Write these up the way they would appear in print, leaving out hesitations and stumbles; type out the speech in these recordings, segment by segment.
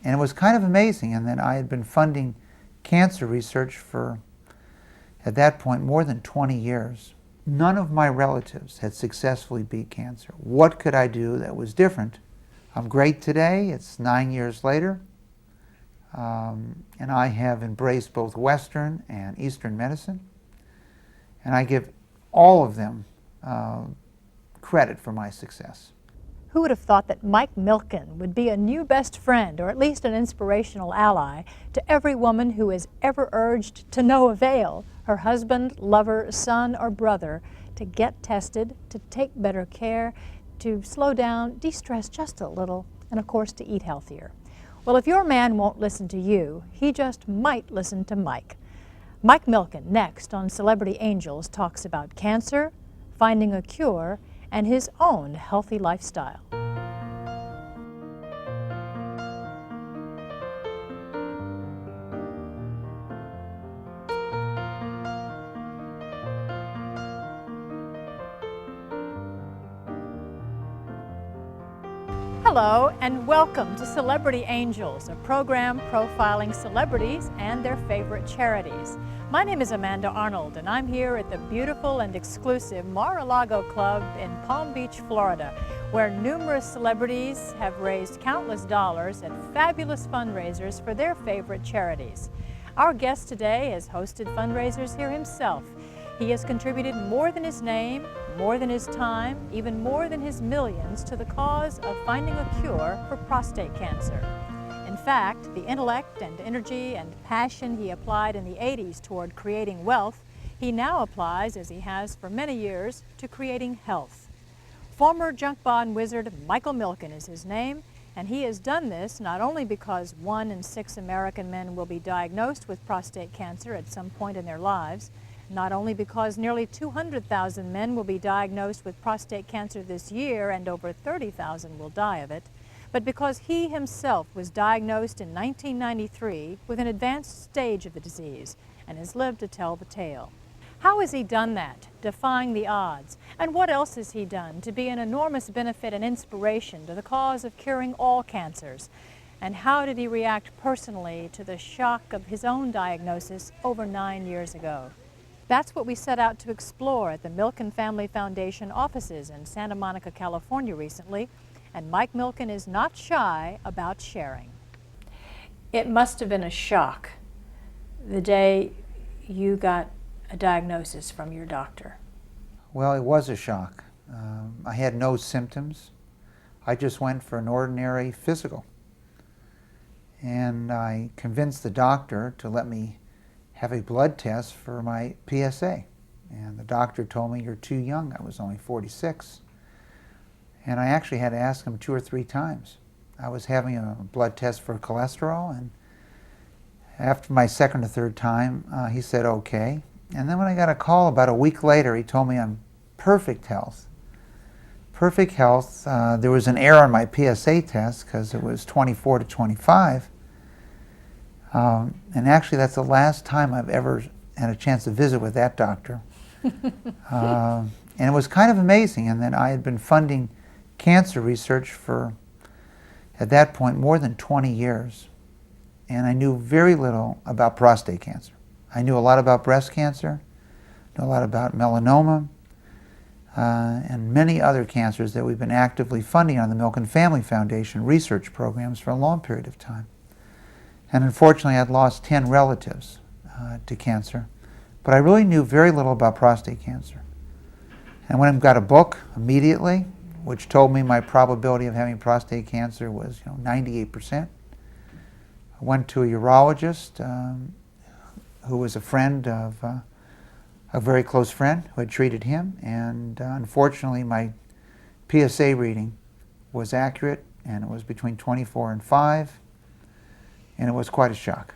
And it was kind of amazing, and then I had been funding cancer research for, at that point, more than 20 years. None of my relatives had successfully beat cancer. What could I do that was different? I'm great today. It's 9 years later. And I have embraced both Western and Eastern medicine. And I give all of them credit for my success. Who would have thought that Mike Milken would be a new best friend, or at least an inspirational ally, to every woman who has ever urged to no avail her husband, lover, son, or brother to get tested, to take better care, to slow down, de-stress just a little, and of course to eat healthier. Well, if your man won't listen to you, he just might listen to Mike. Mike Milken, next on Celebrity Angels, talks about cancer, finding a cure, and his own healthy lifestyle. Hello and welcome to Celebrity Angels, a program profiling celebrities and their favorite charities. My name is Amanda Arnold and I'm here at the beautiful and exclusive Mar-a-Lago Club in Palm Beach, Florida, where numerous celebrities have raised countless dollars at fabulous fundraisers for their favorite charities. Our guest today has hosted fundraisers here himself. He has contributed more than his name, more than his time, even more than his millions to the cause of finding a cure for prostate cancer. In fact, the intellect and energy and passion he applied in the 80s toward creating wealth, he now applies, as he has for many years, to creating health. Former junk bond wizard Michael Milken is his name, and he has done this not only because 1 in 6 American men will be diagnosed with prostate cancer at some point in their lives, not only because nearly 200,000 men will be diagnosed with prostate cancer this year and over 30,000 will die of it, but because he himself was diagnosed in 1993 with an advanced stage of the disease and has lived to tell the tale. How has he done that, defying the odds? And what else has he done to be an enormous benefit and inspiration to the cause of curing all cancers? And how did he react personally to the shock of his own diagnosis over 9 years ago? That's what we set out to explore at the Milken Family Foundation offices in Santa Monica, California recently, and Mike Milken is not shy about sharing. It must have been a shock the day you got a diagnosis from your doctor. Well, it was a shock. I had no symptoms. I just went for an ordinary physical. And I convinced the doctor to let me have a blood test for my PSA. And the doctor told me, "You're too young." I was only 46. And I actually had to ask him 2 or 3 times. I was having a blood test for cholesterol, and after my second or third time, he said, okay. And then when I got a call about a week later, he told me I'm perfect health. Perfect health. There was an error on my PSA test because it was 24 to 25. And actually, that's the last time I've ever had a chance to visit with that doctor. And it was kind of amazing. And then I had been funding cancer research for, at that point, more than 20 years. And I knew very little about prostate cancer. I knew a lot about breast cancer, knew a lot about melanoma, and many other cancers that we've been actively funding on the Milken Family Foundation research programs for a long period of time. And unfortunately, I'd lost 10 relatives to cancer, but I really knew very little about prostate cancer. And when I got a book immediately, which told me my probability of having prostate cancer was 98%. I went to a urologist who was a friend of a very close friend who had treated him, and unfortunately my PSA reading was accurate, and it was between 24 and 5, and it was quite a shock.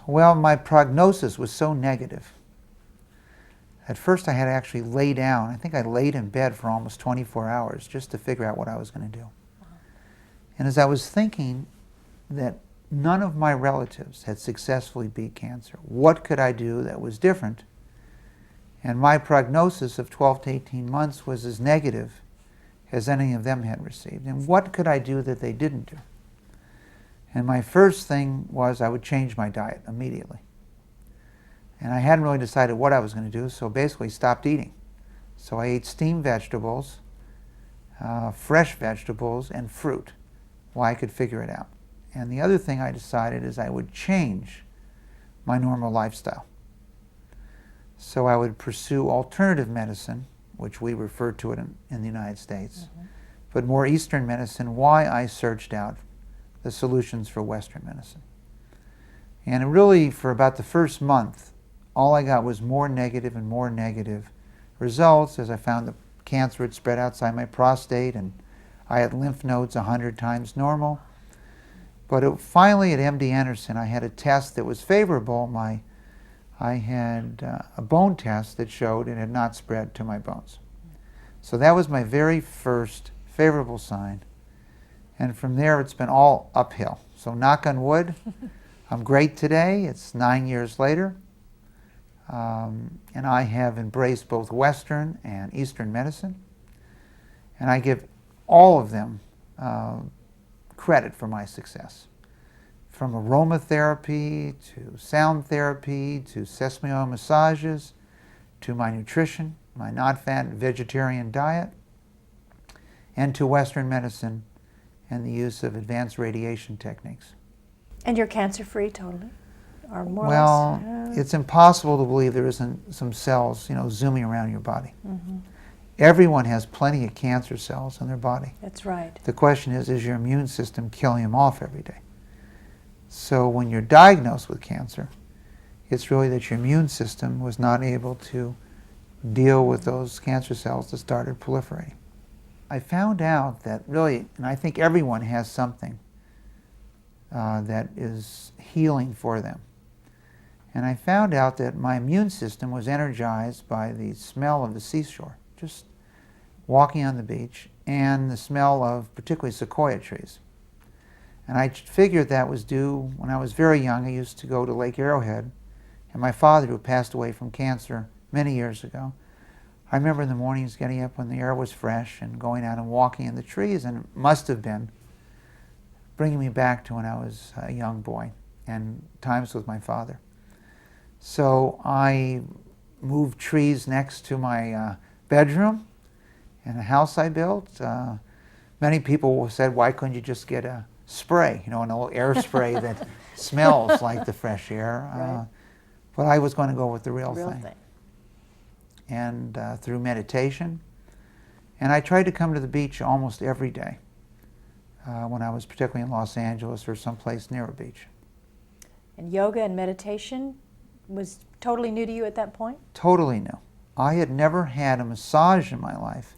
Well, my prognosis was so negative. At first I had to actually lay down. I think I laid in bed for almost 24 hours just to figure out what I was going to do. And as I was thinking that none of my relatives had successfully beat cancer, what could I do that was different? And my prognosis of 12 to 18 months was as negative as any of them had received. And what could I do that they didn't do? And my first thing was I would change my diet immediately. And I hadn't really decided what I was going to do, so basically stopped eating. So I ate steamed vegetables, fresh vegetables, and fruit while I could figure it out. And the other thing I decided is I would change my normal lifestyle. So I would pursue alternative medicine, which we refer to it in the United States, but more Eastern medicine, why I searched out the solutions for Western medicine. And really, for about the first month, all I got was more negative and more negative results as I found the cancer had spread outside my prostate and I had lymph nodes 100 times normal. But finally at MD Anderson, I had a test that was favorable. I had a bone test that showed it had not spread to my bones. So that was my very first favorable sign. And from there, it's been all uphill. So knock on wood, I'm great today. It's 9 years later. And I have embraced both Western and Eastern medicine. And I give all of them credit for my success. From aromatherapy to sound therapy to sesame oil massages to my nutrition, my not-fat vegetarian diet, and to Western medicine and the use of advanced radiation techniques. And you're cancer-free totally? Or more or Well, less? it's impossible to believe there isn't some cells, zooming around your body. Everyone has plenty of cancer cells in their body. That's right. The question is your immune system killing them off every day? So when you're diagnosed with cancer, it's really that your immune system was not able to deal with those cancer cells that started proliferating. I found out that really, and I think everyone has something that is healing for them. And I found out that my immune system was energized by the smell of the seashore, just walking on the beach, and the smell of particularly sequoia trees. And I figured that was due, when I was very young, I used to go to Lake Arrowhead, and my father, who passed away from cancer many years ago, I remember in the mornings getting up when the air was fresh and going out and walking in the trees, and it must have been bringing me back to when I was a young boy and times with my father. So I moved trees next to my bedroom in a house I built. Many people said, why couldn't you just get a spray, an old air spray that smells like the fresh air? Right. But I was going to go with the real thing. thing. And through meditation. And I tried to come to the beach almost every day when I was particularly in Los Angeles or someplace near a beach. And yoga and meditation was totally new to you at that point? Totally new. I had never had a massage in my life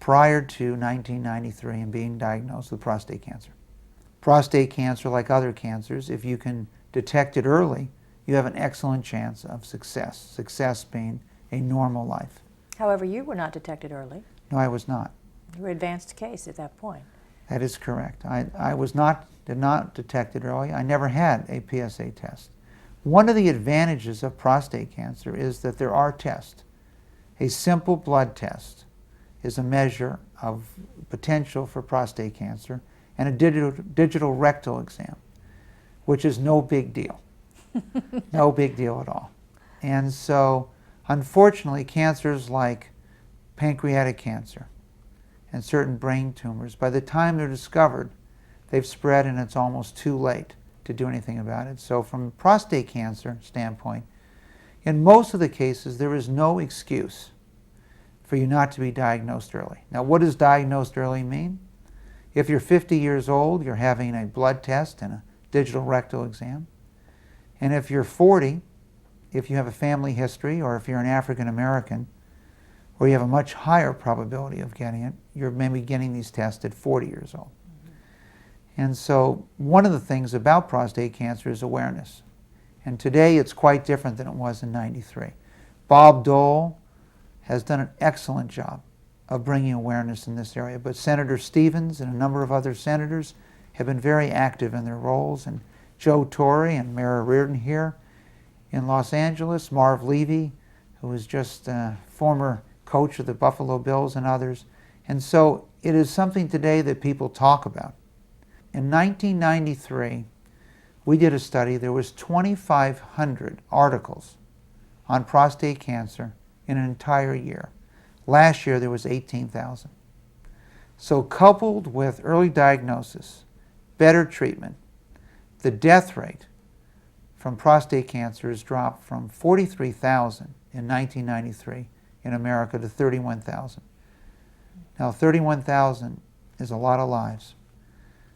prior to 1993 and being diagnosed with prostate cancer. Prostate cancer, like other cancers, if you can detect it early, you have an excellent chance of success. Success being a normal life. However, you were not detected early. No, I was not. You were advanced case at that point. That is correct. I did not detect it early. I never had a PSA test. One of the advantages of prostate cancer is that there are tests. A simple blood test is a measure of potential for prostate cancer, and a digital rectal exam, which is no big deal. No big deal at all. And so, unfortunately, cancers like pancreatic cancer and certain brain tumors, by the time they're discovered, they've spread and it's almost too late to do anything about it. So from a prostate cancer standpoint, in most of the cases, there is no excuse for you not to be diagnosed early. Now, what does diagnosed early mean? If you're 50 years old, you're having a blood test and a digital rectal exam. And if you're 40, if you have a family history, or if you're an African American, or you have a much higher probability of getting it, you're maybe getting these tests at 40 years old. And so one of the things about prostate cancer is awareness. And today it's quite different than it was in '93. Bob Dole has done an excellent job of bringing awareness in this area, but Senator Stevens and a number of other senators have been very active in their roles, and Joe Torre and Mayor Reardon here in Los Angeles, Marv Levy, who was just a former coach of the Buffalo Bills, and others. And so it is something today that people talk about. in 1993, we did a study. There was 2,500 articles on prostate cancer in an entire year. Last year, there was 18,000. So coupled with early diagnosis, better treatment, the death rate from prostate cancer has dropped from 43,000 in 1993 in America to 31,000. Now, 31,000 is a lot of lives.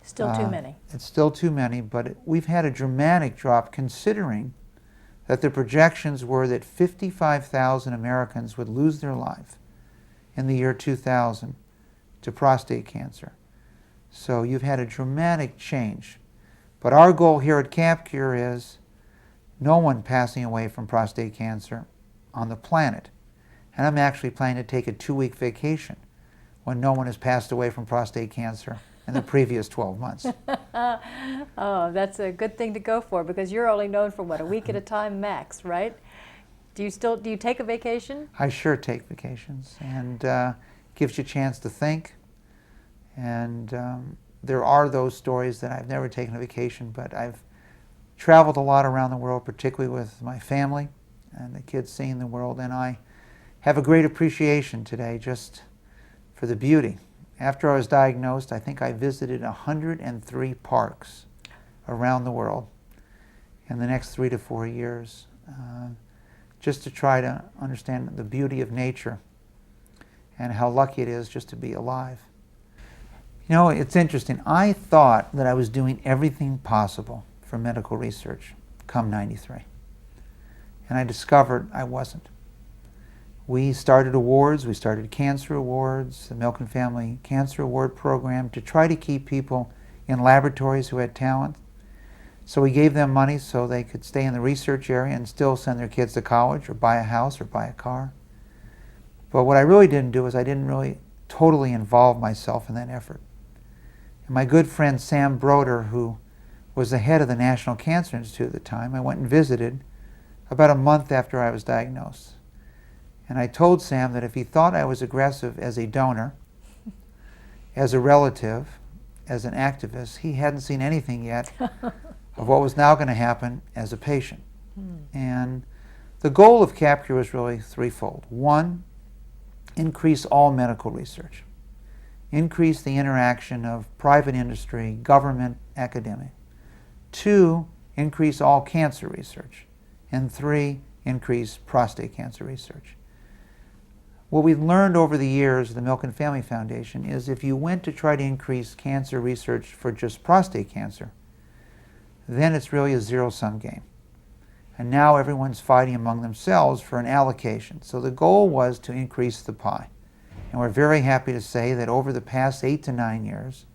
Still too many. It's still too many, but we've had a dramatic drop considering that the projections were that 55,000 Americans would lose their life in the year 2000 to prostate cancer. So you've had a dramatic change. But our goal here at CapCure is no one passing away from prostate cancer on the planet. And I'm actually planning to take a 2-week vacation when no one has passed away from prostate cancer in the previous 12 months. Oh, that's a good thing to go for, because you're only known for, what, a week at a time max, right? Do you take a vacation? I sure take vacations, and gives you a chance to think. And there are those stories that I've never taken a vacation, but I've traveled a lot around the world, particularly with my family and the kids seeing the world, and I have a great appreciation today just for the beauty. After I was diagnosed, I think I visited 103 parks around the world in the next 3 to 4 years, just to try to understand the beauty of nature and how lucky it is just to be alive. You know, it's interesting. I thought that I was doing everything possible for medical research come '93. And I discovered I wasn't. We started awards. We started cancer awards, the Milken Family Cancer Award Program, to try to keep people in laboratories who had talent. So we gave them money so they could stay in the research area and still send their kids to college or buy a house or buy a car. But what I really didn't do is I didn't really totally involve myself in that effort. And my good friend Sam Broder, who was the head of the National Cancer Institute at the time, I went and visited about a month after I was diagnosed. And I told Sam that if he thought I was aggressive as a donor, as a relative, as an activist, he hadn't seen anything yet of what was now going to happen as a patient. And the goal of CapCure was really threefold. One, increase all medical research. Increase the interaction of private industry, government, academic. Two, increase all cancer research. And three, increase prostate cancer research. What we've learned over the years of the Milken Family Foundation is if you went to try to increase cancer research for just prostate cancer, then it's really a zero-sum game. And now everyone's fighting among themselves for an allocation. So the goal was to increase the pie. And we're very happy to say that over the past 8 to 9 years,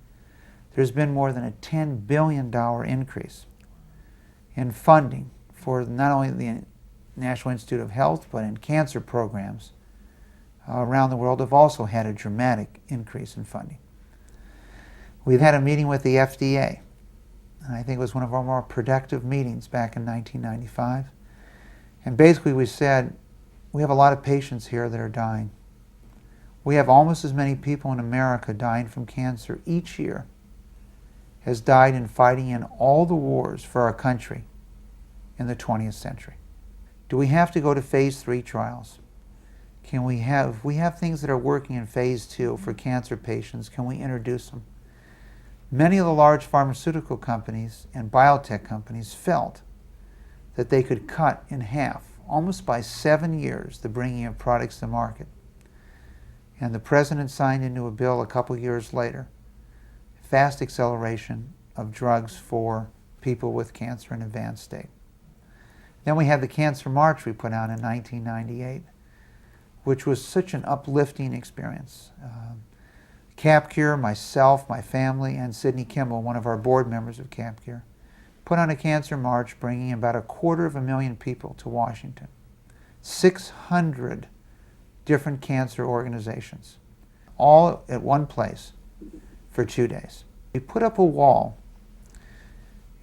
there's been more than a $10 billion increase in funding for not only the National Institute of Health, but in cancer programs around the world have also had a dramatic increase in funding. We've had a meeting with the FDA, and I think it was one of our more productive meetings back in 1995. And basically we said, we have a lot of patients here that are dying. We have almost as many people in America dying from cancer each year as died in fighting in all the wars for our country in the 20th century. Do we have to go to phase 3 trials? Can we have things that are working in phase 2 for cancer patients? Can we introduce them? Many of the large pharmaceutical companies and biotech companies felt that they could cut in half, almost by 7 years, the bringing of products to market. And the President signed into a bill a couple years later, fast acceleration of drugs for people with cancer in advanced state. Then we had the Cancer March we put out in 1998, which was such an uplifting experience. CapCure, myself, my family, and Sidney Kimball, one of our board members of CapCure, put on a cancer march bringing about 250,000 people to Washington. 600 different cancer organizations, all at one place for 2 days. We put up a wall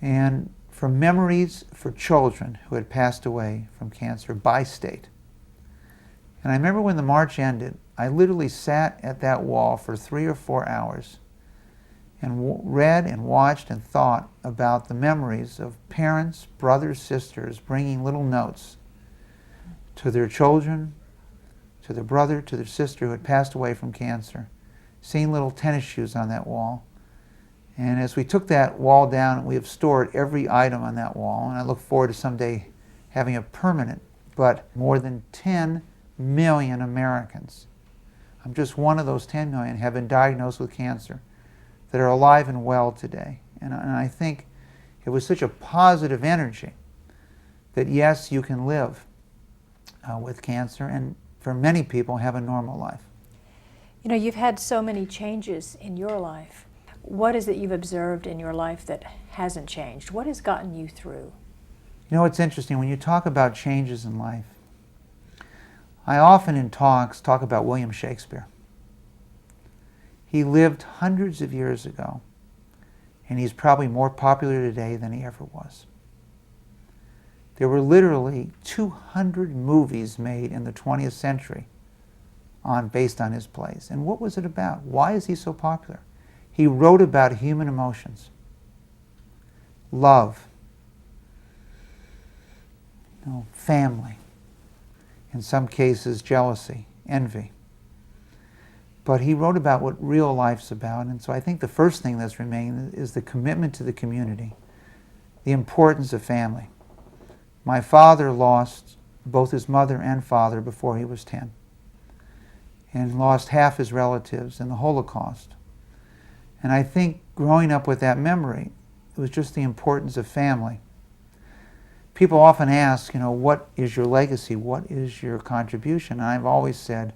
and for memories for children who had passed away from cancer by state. And I remember when the march ended, I literally sat at that wall for 3 or 4 hours and read and watched and thought about the memories of parents, brothers, sisters bringing little notes to their children, to their brother, to their sister who had passed away from cancer, seeing little tennis shoes on that wall. And as we took that wall down, we have stored every item on that wall, and I look forward to someday having a permanent, but more than 10 million Americans, I'm just one of those 10 million, have been diagnosed with cancer that are alive and well today. And I think it was such a positive energy that yes, you can live with cancer, and for many people have a normal life. You know, you've had so many changes in your life. What is it you've observed in your life that hasn't changed? What has gotten you through? You know, it's interesting, when you talk about changes in life, I often in talks talk about William Shakespeare. He lived hundreds of years ago, and he's probably more popular today than he ever was. There were literally 200 movies made in the 20th century based on his plays. And what was it about? Why is he so popular? He wrote about human emotions, love, family, in some cases jealousy, envy. But he wrote about what real life's about, and so I think the first thing that's remained is the commitment to the community, the importance of family. My father lost both his mother and father before he was 10, and lost half his relatives in the Holocaust. And I think growing up with that memory, it was just the importance of family. People often ask, what is your legacy? What is your contribution? And I've always said,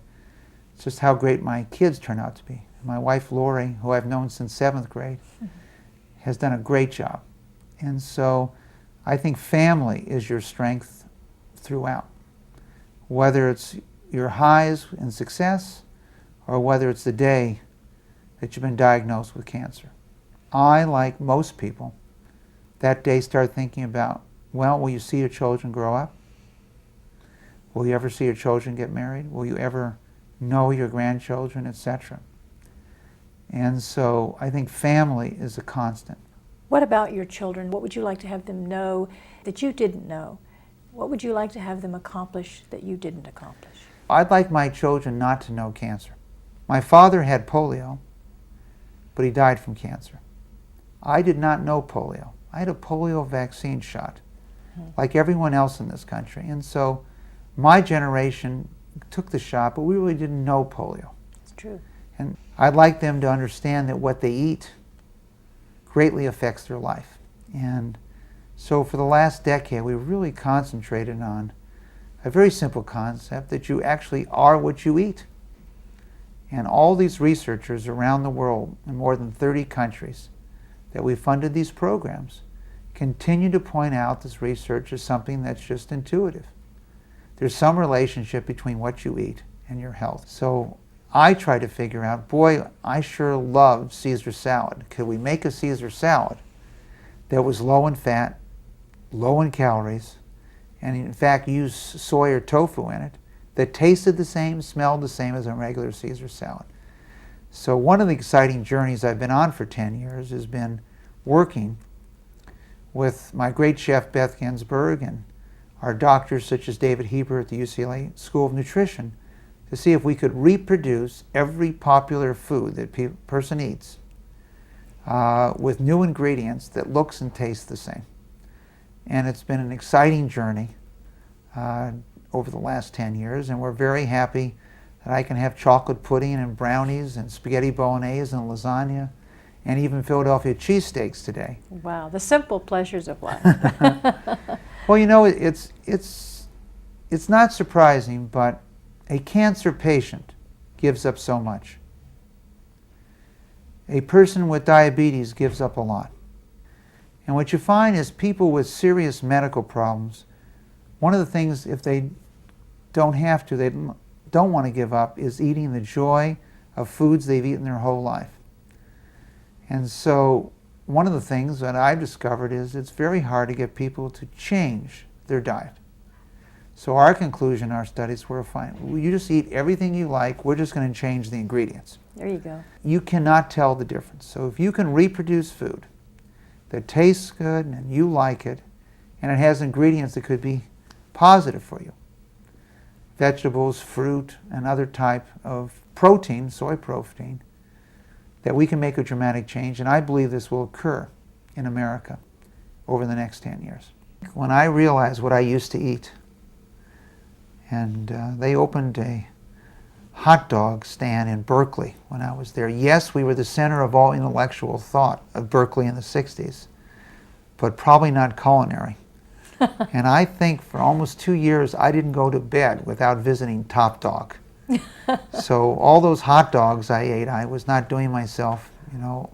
it's just how great my kids turn out to be. My wife, Lori, who I've known since 7th grade, has done a great job. And so I think family is your strength throughout. Whether it's your highs and success, or whether it's the day that you've been diagnosed with cancer. I, like most people, that day start thinking about, well, will you see your children grow up? Will you ever see your children get married? Will you ever know your grandchildren, etc.? And so I think family is a constant. What about your children? What would you like to have them know that you didn't know? What would you like to have them accomplish that you didn't accomplish? I'd like my children not to know cancer. My father had polio, but he died from cancer. I did not know polio. I had a polio vaccine shot, like everyone else in this country. And so my generation took the shot, but we really didn't know polio. It's true. And I'd like them to understand that what they eat greatly affects their life. And so for the last decade, we really concentrated on a very simple concept, that you actually are what you eat. And all these researchers around the world, in more than 30 countries, that we funded these programs, continue to point out this research is something that's just intuitive. There's some relationship between what you eat and your health. So I try to figure out, boy, I sure loved Caesar salad. Could we make a Caesar salad that was low in fat, low in calories, and in fact use soy or tofu in it, that tasted the same, smelled the same as a regular Caesar salad? So one of the exciting journeys I've been on for 10 years has been working with my great chef Beth Ginsburg and our doctors such as David Heber at the UCLA School of Nutrition to see if we could reproduce every popular food that a person eats with new ingredients that looks and tastes the same. And it's been an exciting journey over the last 10 years, and we're very happy that I can have chocolate pudding and brownies and spaghetti bolognese and lasagna and even Philadelphia cheesesteaks today. Wow, the simple pleasures of life. Well, it's not surprising, but a cancer patient gives up so much. A person with diabetes gives up a lot. And what you find is people with serious medical problems, one of the things, if they don't have to, they don't want to give up, is eating the joy of foods they've eaten their whole life. And so one of the things that I've discovered is it's very hard to get people to change their diet. So our conclusion in our studies were fine. You just eat everything you like, we're just going to change the ingredients. There you go. You cannot tell the difference. So if you can reproduce food that tastes good and you like it, and it has ingredients that could be positive for you, vegetables, fruit, and other type of protein, soy protein, that we can make a dramatic change, and I believe this will occur in America over the next 10 years. When I realized what I used to eat, and they opened a hot dog stand in Berkeley when I was there. Yes, we were the center of all intellectual thought of Berkeley in the 60s, but probably not culinary. And I think for almost 2 years I didn't go to bed without visiting Top Dog. So all those hot dogs I ate, I was not doing myself,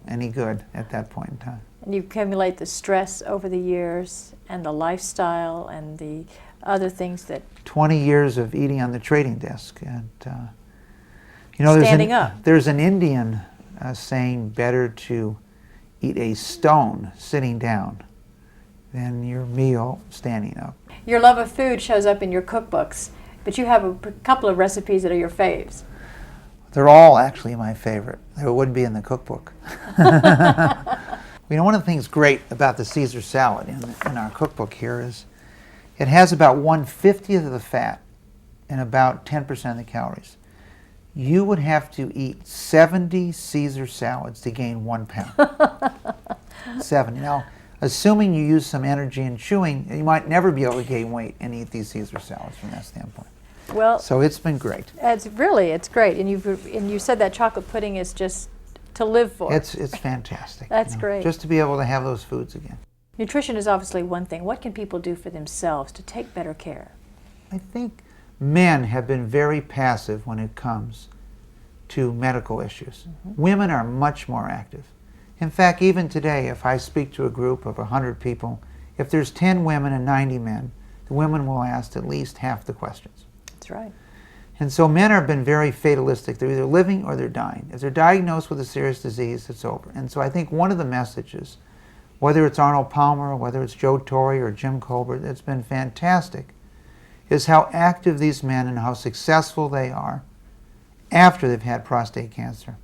any good at that point in time. And you accumulate the stress over the years and the lifestyle and the other things that... 20 years of eating on the trading desk. And, standing up. There's an Indian saying, better to eat a stone sitting down than your meal standing up. Your love of food shows up in your cookbooks, but you have a couple of recipes that are your faves. They're all actually my favorite. They wouldn't be in the cookbook. One of the things great about the Caesar salad in our cookbook here is it has about 1/50 of the fat and about 10% of the calories. You would have to eat 70 Caesar salads to gain 1 pound. 70. Now, assuming you use some energy in chewing, you might never be able to gain weight and eat these Caesar salads from that standpoint. Well, so it's been great. It's great. And you said that chocolate pudding is just to live for. It's fantastic. That's great. Just to be able to have those foods again. Nutrition is obviously one thing. What can people do for themselves to take better care? I think men have been very passive when it comes to medical issues. Mm-hmm. Women are much more active. In fact, even today, if I speak to a group of 100 people, if there's 10 women and 90 men, the women will ask at least half the questions. That's right. And so men have been very fatalistic. They're either living or they're dying. If they're diagnosed with a serious disease, it's over. And so I think one of the messages, whether it's Arnold Palmer, or whether it's Joe Torre or Jim Colbert, that's been fantastic, is how active these men and how successful they are after they've had prostate cancer.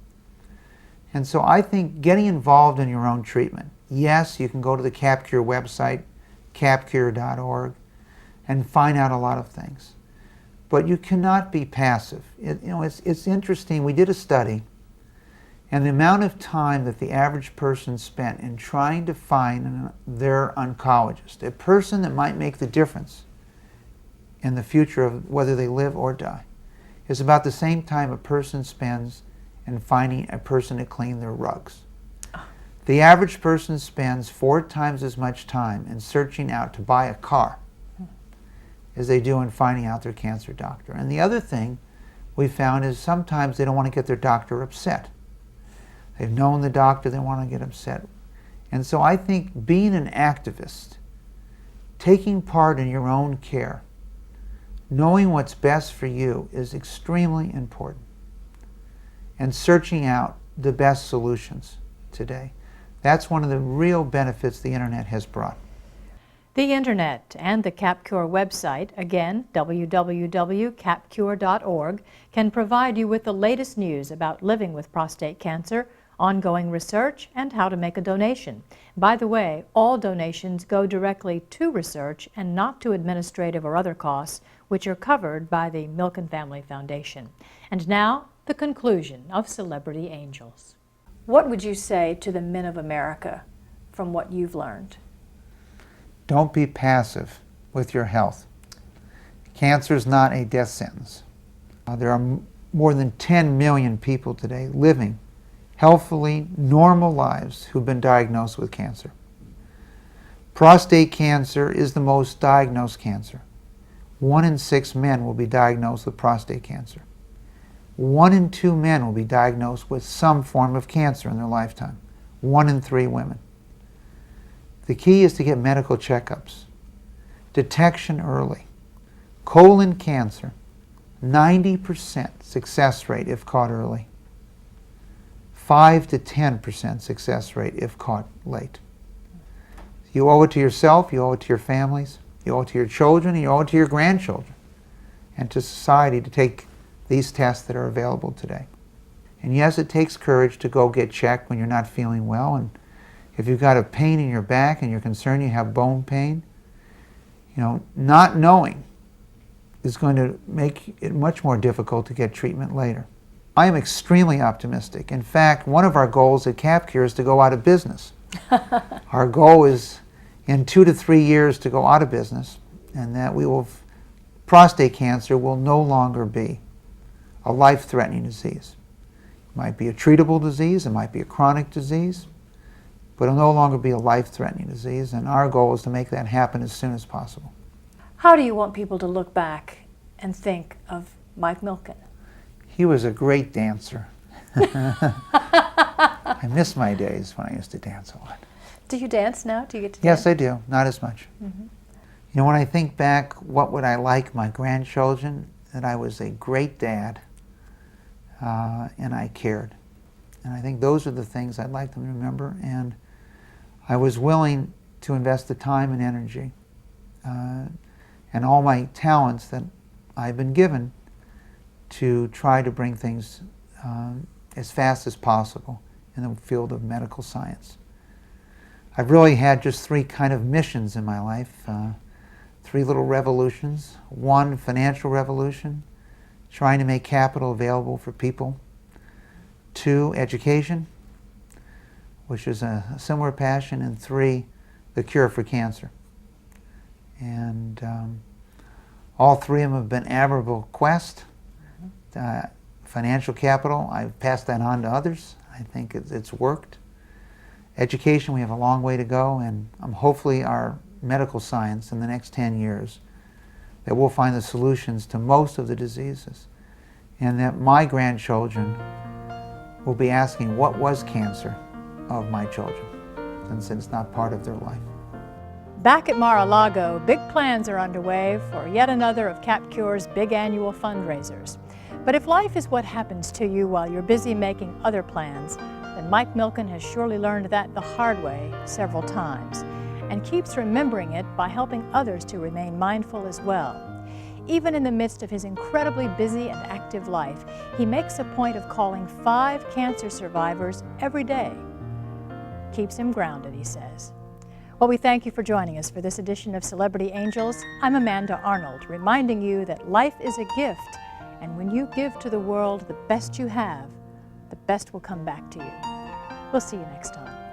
And so I think getting involved in your own treatment, yes, you can go to the CapCure website, capcure.org, and find out a lot of things. But you cannot be passive. It's interesting. We did a study, and the amount of time that the average person spent in trying to find their oncologist, a person that might make the difference in the future of whether they live or die, is about the same time a person spends in finding a person to clean their rugs. The average person spends 4 times as much time in searching out to buy a car as they do in finding out their cancer doctor. And the other thing we found is sometimes they don't want to get their doctor upset. They've known the doctor, they want to get upset. And so I think being an activist, taking part in your own care, knowing what's best for you is extremely important. And searching out the best solutions today. That's one of the real benefits the internet has brought. The internet and the CapCure website, again, www.capcure.org, can provide you with the latest news about living with prostate cancer, ongoing research, and how to make a donation. By the way, all donations go directly to research and not to administrative or other costs, which are covered by the Milken Family Foundation. And now, the conclusion of Celebrity Angels. What would you say to the men of America from what you've learned? Don't be passive with your health. Cancer is not a death sentence. There are more than 10 million people today living healthily, normal lives who've been diagnosed with cancer. Prostate cancer is the most diagnosed cancer. 1 in 6 men will be diagnosed with prostate cancer. 1 in 2 men will be diagnosed with some form of cancer in their lifetime. 1 in 3 women. The key is to get medical checkups. Detection early. Colon cancer, 90% success rate if caught early. 5 to 10% success rate if caught late. You owe it to yourself, you owe it to your families. You owe it to your children, and you owe it to your grandchildren, and to society to take these tests that are available today. And yes, it takes courage to go get checked when you're not feeling well, and if you've got a pain in your back and you're concerned you have bone pain, not knowing is going to make it much more difficult to get treatment later. I am extremely optimistic. In fact, one of our goals at CapCure is to go out of business. Our goal is in 2 to 3 years to go out of business, and that prostate cancer will no longer be a life-threatening disease. It might be a treatable disease, it might be a chronic disease, but it'll no longer be a life-threatening disease, and our goal is to make that happen as soon as possible. How do you want people to look back and think of Mike Milken? He was a great dancer. I miss my days when I used to dance a lot. Do you dance now? Do you get to Yes, dance? I do. Not as much. Mm-hmm. When I think back, what would I like my grandchildren? That I was a great dad, and I cared. And I think those are the things I'd like them to remember. And I was willing to invest the time and energy and all my talents that I've been given to try to bring things as fast as possible in the field of medical science. I've really had just 3 kind of missions in my life, 3 little revolutions. 1, financial revolution, trying to make capital available for people. 2, education, which is a similar passion. And 3, the cure for cancer. And all 3 of them have been admirable quests. Financial capital, I've passed that on to others. I think it's worked. Education, we have a long way to go, and hopefully our medical science in the next 10 years that we'll find the solutions to most of the diseases, and that my grandchildren will be asking, what was cancer of my children, since it's not part of their life. Back at Mar-a-Lago, big plans are underway for yet another of CapCure's big annual fundraisers. But if life is what happens to you while you're busy making other plans, then Mike Milken has surely learned that the hard way several times, and keeps remembering it by helping others to remain mindful as well. Even in the midst of his incredibly busy and active life, he makes a point of calling 5 cancer survivors every day. Keeps him grounded, he says. Well, we thank you for joining us for this edition of Celebrity Angels. I'm Amanda Arnold, reminding you that life is a gift, and when you give to the world the best you have, the best will come back to you. We'll see you next time.